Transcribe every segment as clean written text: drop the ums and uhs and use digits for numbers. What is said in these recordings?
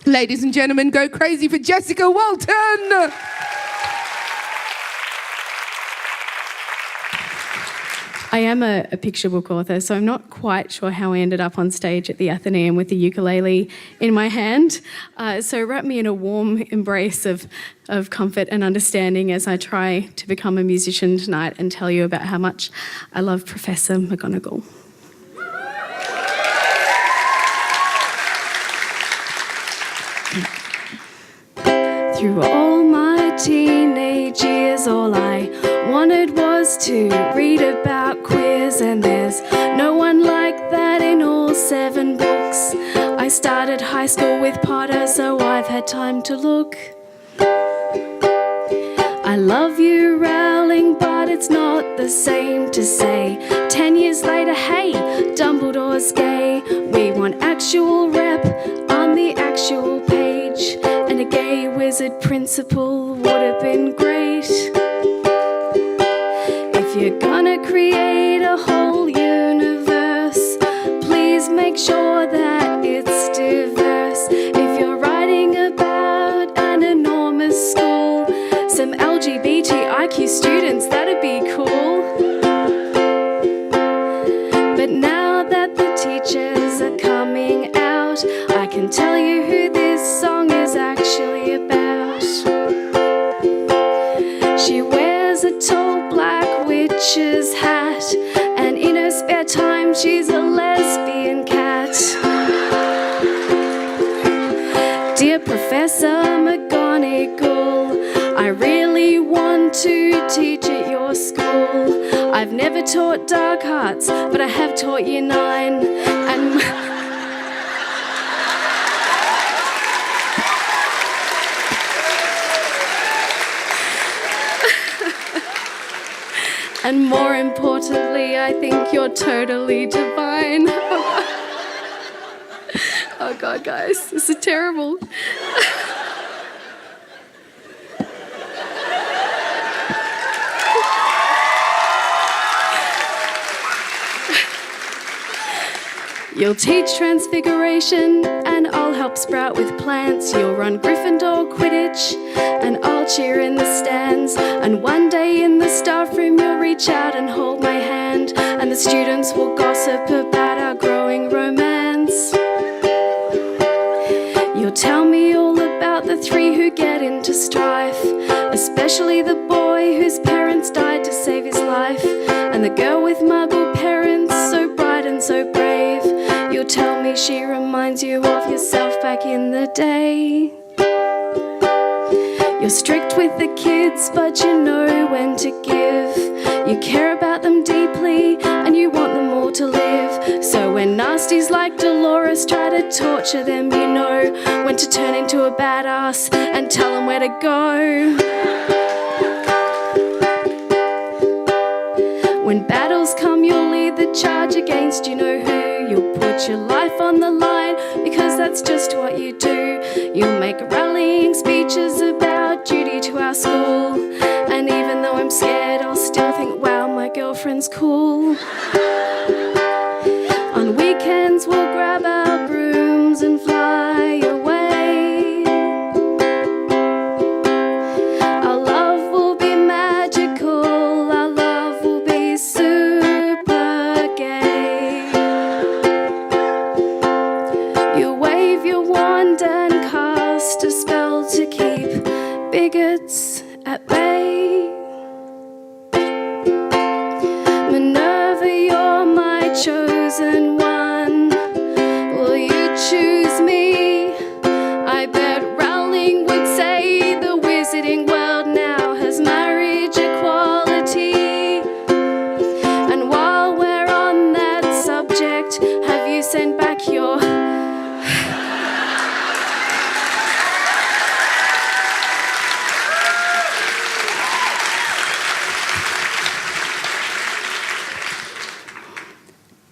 Ladies and gentlemen, go crazy for Jessica Walton! I am a picture book author, so I'm not quite sure how I ended up on stage at the Athenaeum with the ukulele in my hand. So wrap me in a warm embrace of comfort and understanding as I try to become a musician tonight and tell you about how much I love Professor McGonagall. Through all my teenage years, all I wanted was to read about queers, and there's no one like that in all 7 books. I started high school with Potter, so I've had time to look. I love you, Rowling, but it's not the same to say 10 years later, hey, Dumbledore's gay. We want actual rep on the actual page, and a gay wizard principal would have been great. If you're gonna create a whole universe, please make sure that it's diverse. If you're writing about an enormous school, some LGBTIQ students, that'd be cool. But now that the teachers are coming out, I can tell you who this song is actually about. She wears a tall black witch's hat, and in her spare time she's a lesbian cat. Dear Professor McGonagall, I really want to teach at your school. I've never taught dark arts, but I have taught year 9, and and more importantly, I think you're totally divine. Oh God, guys, this is terrible. You'll teach transfiguration, and I'll help sprout with plants. You'll run Gryffindor Quidditch, and I'll cheer in the stands. And one day in the staff room, you'll reach out and hold my hand, and the students will gossip about our growing romance. You'll tell me all about the 3 who get into strife, especially the boy whose parents died to save his life, and the girl with muggle parents, so bright and so brave. You'll tell me she reminds you of yourself back in the day. You're strict with the kids, but you know when to give. You care about them deeply, and you want them all to live. So when nasties like Dolores try to torture them, you know when to turn into a badass and tell them where to go. When battles come, you'll lead the charge against you know who. You'll put your life on the line, because that's just what you do. You'll make rallying speeches about duty to our school, and even though I'm scared, I'll still think, wow, my girlfriend's cool. On weekends, we'll grab our brooms and fly away. Our love will be magical, our love will be super gay. You wave your wand and cast a spell to keep bigots at bay. Minerva, you're my chosen one. Will you choose me? I bet Rowling would say the wizarding world now has marriage equality. And while we're on that subject, have you sent back your...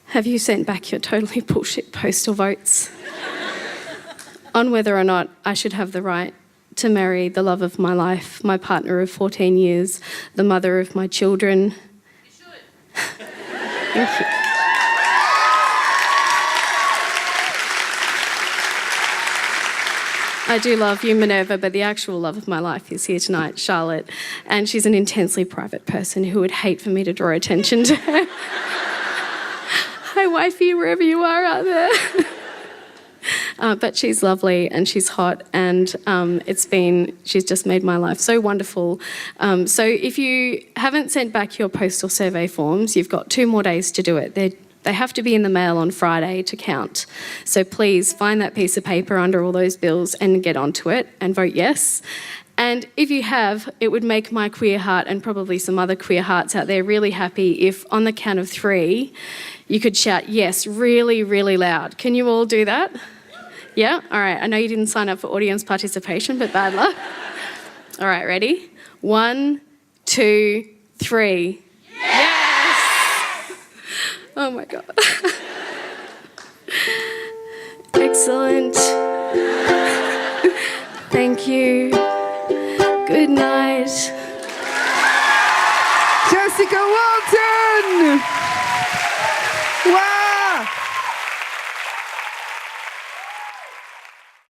Have you sent back your totally bullshit postal votes on whether or not I should have the right to marry the love of my life, my partner of 14 years, the mother of my children? You should. Thank you. I do love you, Minerva, but the actual love of my life is here tonight, Charlotte. And she's an intensely private person who would hate for me to draw attention to her. Hi, wifey, wherever you are out there. But she's lovely and she's hot, and she's just made my life so wonderful. So if you haven't sent back your postal survey forms, you've got 2 more days to do it. They have to be in the mail on Friday to count. So please find that piece of paper under all those bills and get onto it and vote yes. And if you have, it would make my queer heart and probably some other queer hearts out there really happy if on the count of 3, you could shout yes really, really loud. Can you all do that? Yeah? All right. I know you didn't sign up for audience participation, but bad luck. All right, ready? 1, 2, 3. Yes! Oh my God. Excellent. Thank you. Good night. Jessica Walton! Wow!